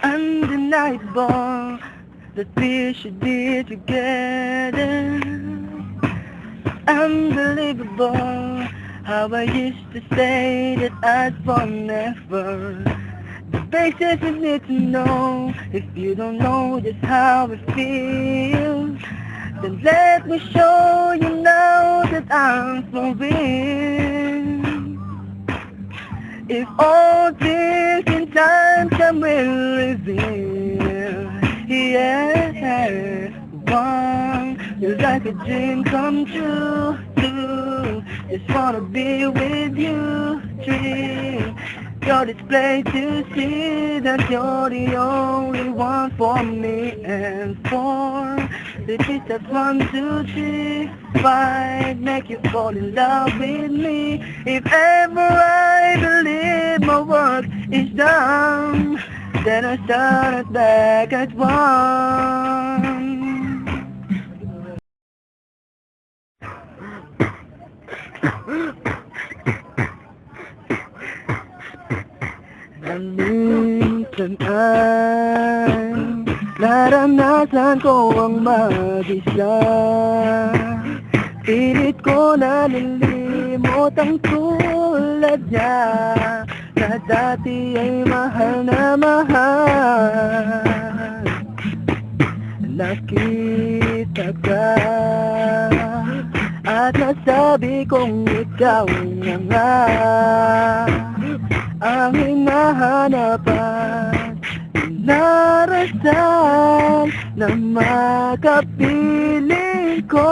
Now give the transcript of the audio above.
Undeniable that we should be together. Unbelievable how I used to say that I'd fall never. The basics you need to know. If you don't know just how it feels, then let me show you now that I'm for real. If all things in time can will reveal, yeah, one, you're like a dream come true, two, just wanna be with you, three, you're display to see that you're the only one for me, and four, the beat that's 1, 2, 3, 5, make you fall in love with me. If ever I believe my work is done, then I start back at 1. Minsan ay naranasan ko ang mag-isa. Pilit ko na lilimot ang tulad niya, na dati ay mahal na mahal. Nakita ka at nasabi kong ikaw na nga ang hinahanapan, narasal na makapiling ko.